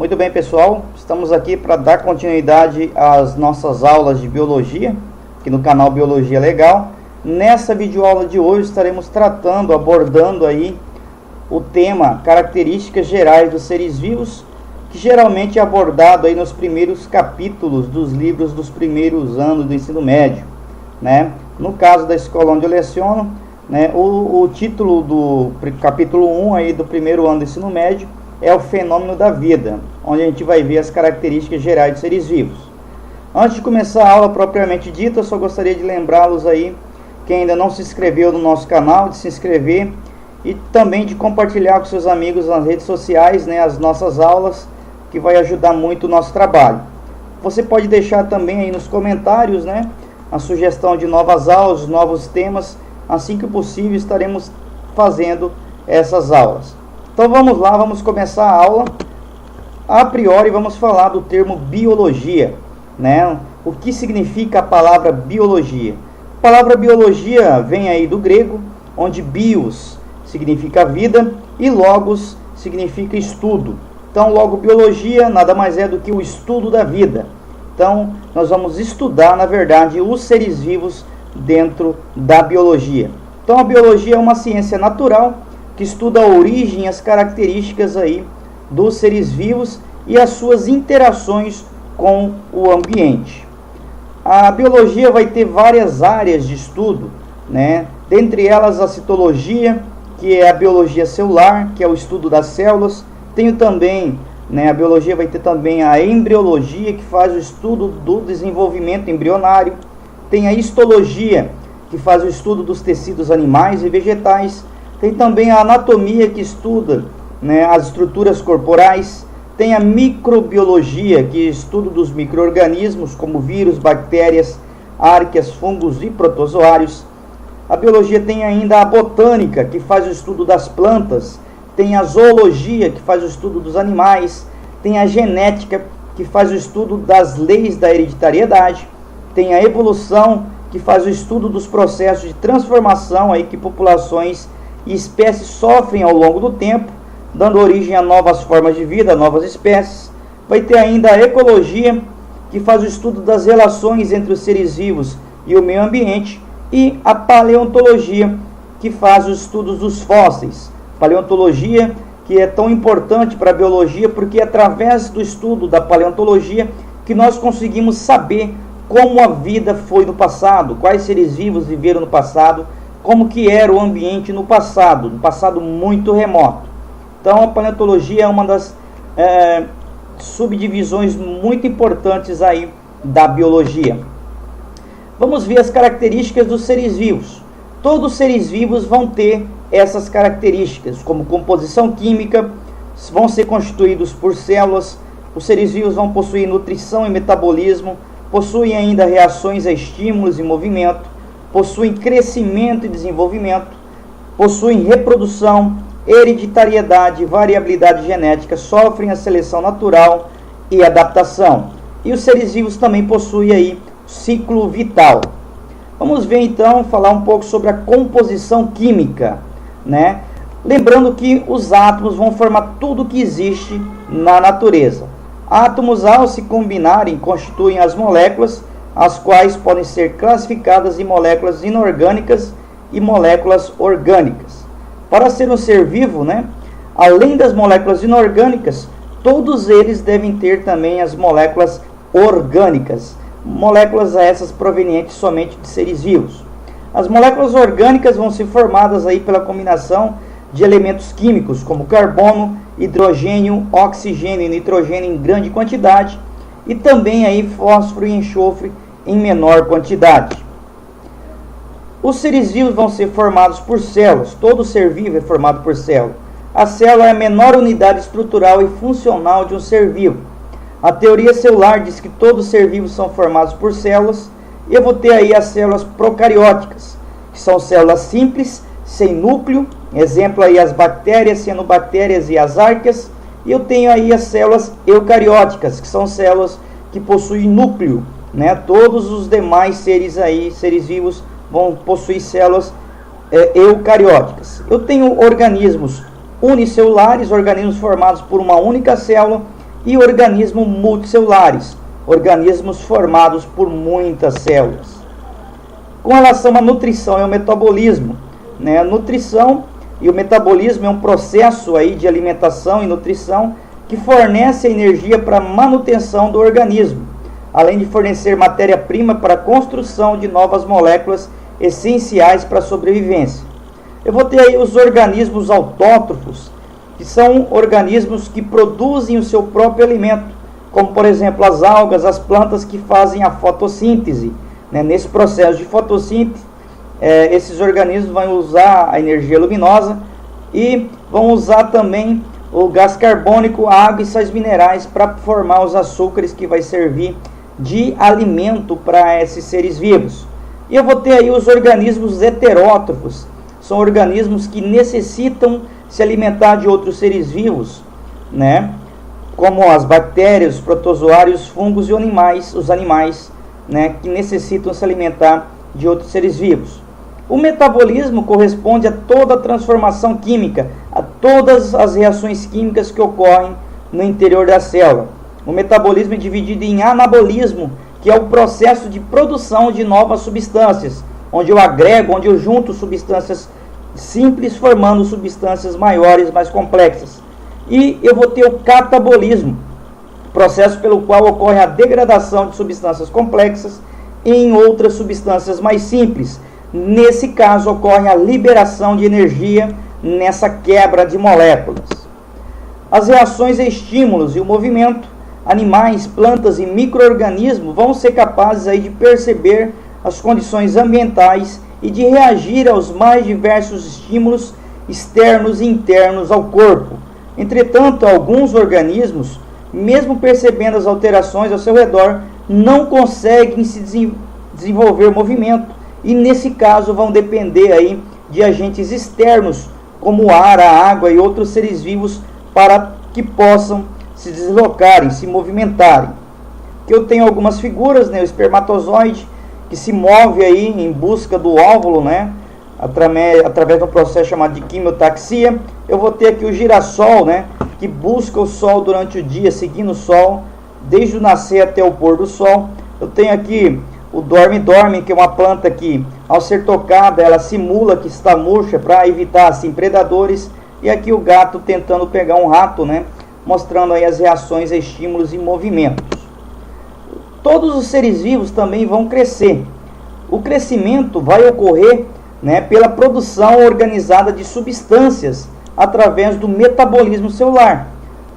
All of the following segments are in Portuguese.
Muito bem, pessoal, estamos aqui para dar continuidade às nossas aulas de biologia, aqui no canal Biologia Legal. Nessa videoaula de hoje estaremos abordando aí o tema características gerais dos seres vivos, que geralmente é abordado aí nos primeiros capítulos dos livros dos primeiros anos do ensino médio, né? No caso da escola onde eu leciono, né, o título do capítulo 1 aí do primeiro ano do ensino médio é o fenômeno da vida, onde a gente vai ver as características gerais de seres vivos. Antes de começar a aula propriamente dita, eu só gostaria de lembrá-los aí, quem ainda não se inscreveu no nosso canal, de se inscrever e também de compartilhar com seus amigos nas redes sociais, né, as nossas aulas, que vai ajudar muito o nosso trabalho. Você pode deixar também aí nos comentários, né, a sugestão de novas aulas, novos temas. Assim que possível estaremos fazendo essas aulas. Então vamos lá, vamos começar a aula. A priori vamos falar do termo biologia, né? O que significa a palavra biologia? A palavra biologia vem aí do grego, onde bios significa vida e logos significa estudo. Então logo biologia nada mais é do que o estudo da vida. Então nós vamos estudar, na verdade, os seres vivos dentro da biologia. Então a biologia é uma ciência natural que estuda a origem e as características aí dos seres vivos e as suas interações com o ambiente. A biologia vai ter várias áreas de estudo, né? Dentre elas a citologia, que é a biologia celular, que é o estudo das células. Tem também, né, a biologia vai ter também a embriologia, que faz o estudo do desenvolvimento embrionário. Tem a histologia, que faz o estudo dos tecidos animais e vegetais. Tem também a anatomia, que estuda, né, as estruturas corporais. Tem a microbiologia, que estuda dos micro-organismos, como vírus, bactérias, árqueas, fungos e protozoários. A biologia tem ainda a botânica, que faz o estudo das plantas. Tem a zoologia, que faz o estudo dos animais. Tem a genética, que faz o estudo das leis da hereditariedade. Tem a evolução, que faz o estudo dos processos de transformação aí que populações e espécies sofrem ao longo do tempo, dando origem a novas formas de vida, novas espécies. Vai ter ainda a ecologia, que faz o estudo das relações entre os seres vivos e o meio ambiente, e a paleontologia, que faz os estudos dos fósseis. Paleontologia, que é tão importante para a biologia, porque é através do estudo da paleontologia que nós conseguimos saber como a vida foi no passado, quais seres vivos viveram no passado, como que era o ambiente no passado muito remoto. Então a paleontologia é uma das subdivisões muito importantes aí da biologia. Vamos ver as características dos seres vivos. Todos os seres vivos vão ter essas características, como composição química, vão ser constituídos por células. Os seres vivos vão possuir nutrição e metabolismo, possuem ainda reações a estímulos e movimento, possuem crescimento e desenvolvimento, possuem reprodução, hereditariedade e variabilidade genética, sofrem a seleção natural e adaptação. E os seres vivos também possuem aí ciclo vital. Vamos ver então, falar um pouco sobre a composição química, né? Lembrando que os átomos vão formar tudo que existe na natureza. Átomos, ao se combinarem, constituem as moléculas, as quais podem ser classificadas em moléculas inorgânicas e moléculas orgânicas. Para ser um ser vivo, né, além das moléculas inorgânicas, todos eles devem ter também as moléculas orgânicas, moléculas essas provenientes somente de seres vivos. As moléculas orgânicas vão ser formadas aí pela combinação de elementos químicos como carbono, hidrogênio, oxigênio e nitrogênio em grande quantidade, e também aí fósforo e enxofre em menor quantidade. Os seres vivos vão ser formados por células. Todo ser vivo é formado por célula. A célula é a menor unidade estrutural e funcional de um ser vivo. A teoria celular diz que todos os seres vivos são formados por células. E eu vou ter aí as células procarióticas, que são células simples, sem núcleo. Exemplo aí as bactérias, cianobactérias e as árqueas. E eu tenho aí as células eucarióticas, que são células que possuem núcleo, né? Todos os demais seres vivos vão possuir células eucarióticas. Eu tenho organismos unicelulares, organismos formados por uma única célula, e organismos multicelulares, organismos formados por muitas células. Com relação à nutrição e ao metabolismo, né, a nutrição e o metabolismo é um processo aí de alimentação e nutrição que fornece a energia para a manutenção do organismo, além de fornecer matéria-prima para a construção de novas moléculas essenciais para a sobrevivência. Eu vou ter aí os organismos autótrofos, que são organismos que produzem o seu próprio alimento, como por exemplo as algas, as plantas que fazem a fotossíntese. Né? Nesse processo de fotossíntese, esses organismos vão usar a energia luminosa e vão usar também o gás carbônico, a água e sais minerais para formar os açúcares que vai servir de alimento para esses seres vivos. E eu vou ter aí os organismos heterótrofos, são organismos que necessitam se alimentar de outros seres vivos, né? Como as bactérias, os protozoários, os fungos e os animais, né? Que necessitam se alimentar de outros seres vivos. O metabolismo corresponde a toda a transformação química, a todas as reações químicas que ocorrem no interior da célula. O metabolismo é dividido em anabolismo, que é o processo de produção de novas substâncias, onde eu agrego, onde eu junto substâncias simples formando substâncias maiores, mais complexas. E eu vou ter o catabolismo, processo pelo qual ocorre a degradação de substâncias complexas em outras substâncias mais simples. Nesse caso, ocorre a liberação de energia nessa quebra de moléculas. As reações a estímulos e o movimento, animais, plantas e micro-organismos vão ser capazes aí de perceber as condições ambientais e de reagir aos mais diversos estímulos externos e internos ao corpo. Entretanto, alguns organismos, mesmo percebendo as alterações ao seu redor, não conseguem se desenvolver movimento e, nesse caso, vão depender aí de agentes externos, como o ar, a água e outros seres vivos, para que possam se deslocarem, se movimentarem. Aqui eu tenho algumas figuras, né? O espermatozoide, que se move aí em busca do óvulo, né? Através de um processo chamado de quimiotaxia. Eu vou ter aqui o girassol, né? Que busca o sol durante o dia, seguindo o sol, desde o nascer até o pôr do sol. Eu tenho aqui o dorme-dorme, que é uma planta que, ao ser tocada, ela simula que está murcha para evitar, assim, predadores. E aqui o gato tentando pegar um rato, né? Mostrando aí as reações a estímulos e movimentos. Todos os seres vivos também vão crescer. O crescimento vai ocorrer, né, pela produção organizada de substâncias através do metabolismo celular.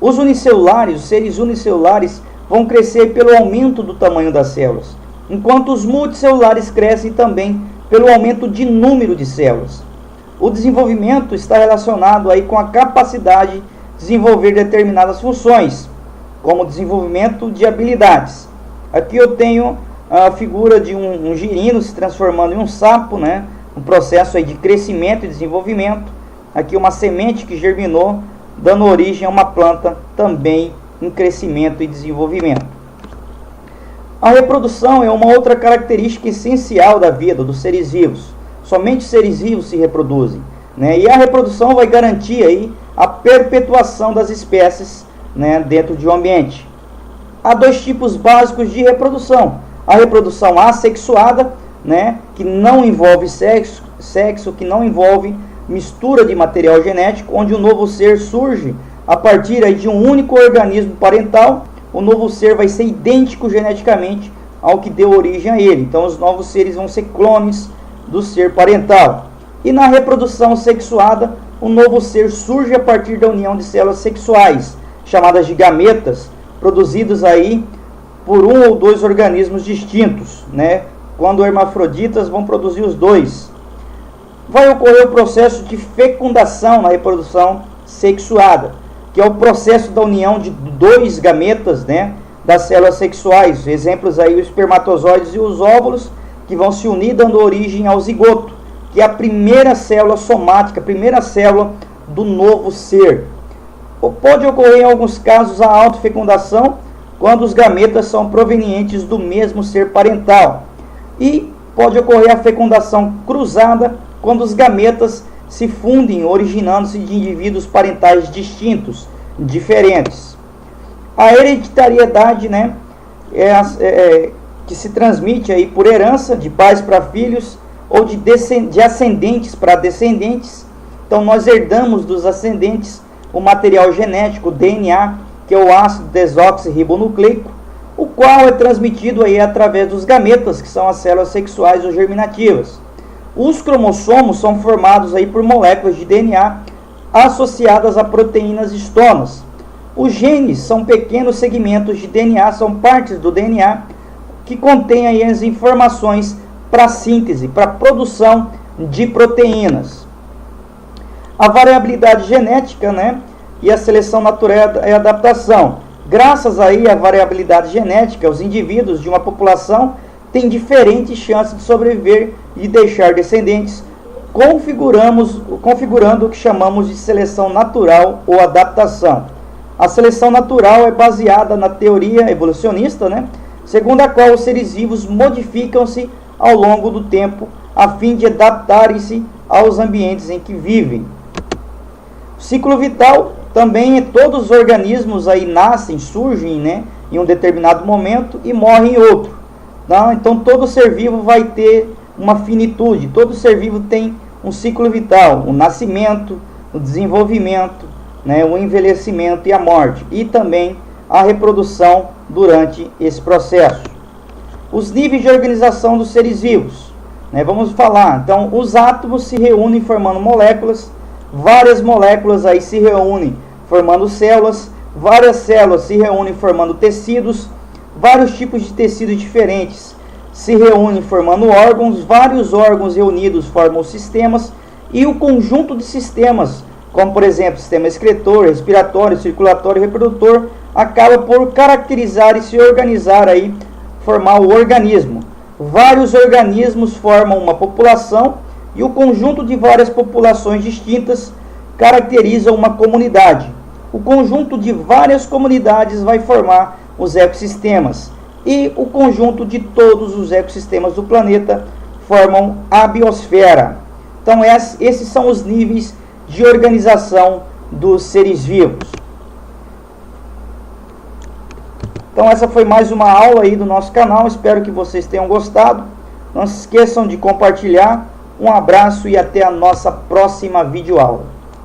Os unicelulares, os seres unicelulares, vão crescer pelo aumento do tamanho das células, enquanto os multicelulares crescem também pelo aumento de número de células. O desenvolvimento está relacionado aí com a capacidade de desenvolver determinadas funções, como o desenvolvimento de habilidades. Aqui eu tenho a figura de um girino se transformando em um sapo, né? Um processo aí de crescimento e desenvolvimento. Aqui uma semente que germinou, dando origem a uma planta também em crescimento e desenvolvimento. A reprodução é uma outra característica essencial da vida dos seres vivos. Somente seres vivos se reproduzem, né? E a reprodução vai garantir aí a perpetuação das espécies, né, dentro de um ambiente. Há dois tipos básicos de reprodução. A reprodução assexuada, né, que não envolve sexo, que não envolve mistura de material genético, onde o novo ser surge a partir aí de um único organismo parental. O novo ser vai ser idêntico geneticamente ao que deu origem a ele. Então os novos seres vão ser clones do ser parental. E na reprodução sexuada, o novo ser surge a partir da união de células sexuais, chamadas de gametas, produzidos aí por um ou dois organismos distintos, né? Quando hermafroditas vão produzir os dois. Vai ocorrer o processo de fecundação na reprodução sexuada, que é o processo da união de dois gametas, né, das células sexuais. Exemplos aí, os espermatozoides e os óvulos, que vão se unir dando origem ao zigoto, que é a primeira célula somática, a primeira célula do novo ser. Ou pode ocorrer em alguns casos a autofecundação, quando os gametas são provenientes do mesmo ser parental. E pode ocorrer a fecundação cruzada, quando os gametas se fundem, originando-se de indivíduos parentais distintos, diferentes. A hereditariedade, né, que se transmite aí por herança de pais para filhos ou de ascendentes para descendentes. Então nós herdamos dos ascendentes o material genético, o DNA, que é o ácido desoxirribonucleico, o qual é transmitido aí através dos gametas, que são as células sexuais ou germinativas. Os cromossomos são formados aí por moléculas de DNA associadas a proteínas histonas. Os genes são pequenos segmentos de DNA, são partes do DNA que contêm aí as informações para síntese, para produção de proteínas. A variabilidade genética, né, e a seleção natural e adaptação. Graças aí à variabilidade genética, os indivíduos de uma população têm diferentes chances de sobreviver e deixar descendentes, configurando o que chamamos de seleção natural ou adaptação. A seleção natural é baseada na teoria evolucionista, né, segundo a qual os seres vivos modificam-se ao longo do tempo a fim de adaptarem-se aos ambientes em que vivem. O ciclo vital também todos os organismos aí nascem, surgem, né, em um determinado momento e morrem em outro. Tá? Então todo ser vivo vai ter uma finitude, todo ser vivo tem um ciclo vital, o nascimento, o desenvolvimento, né, o envelhecimento e a morte, e também a reprodução durante esse processo. Os níveis de organização dos seres vivos, né, vamos falar. Então os átomos se reúnem formando moléculas, várias moléculas aí se reúnem formando células, várias células se reúnem formando tecidos, vários tipos de tecidos diferentes se reúnem formando órgãos, vários órgãos reunidos formam sistemas, e o conjunto de sistemas, como por exemplo sistema excretor, respiratório, circulatório e reprodutor, acaba por caracterizar e se organizar aí, formar o organismo. Vários organismos formam uma população, e o conjunto de várias populações distintas caracteriza uma comunidade. O conjunto de várias comunidades vai formar os ecossistemas, e o conjunto de todos os ecossistemas do planeta formam a biosfera. Então esses são os níveis de organização dos seres vivos. Então essa foi mais uma aula aí do nosso canal, espero que vocês tenham gostado. Não se esqueçam de compartilhar. Um abraço e até a nossa próxima videoaula.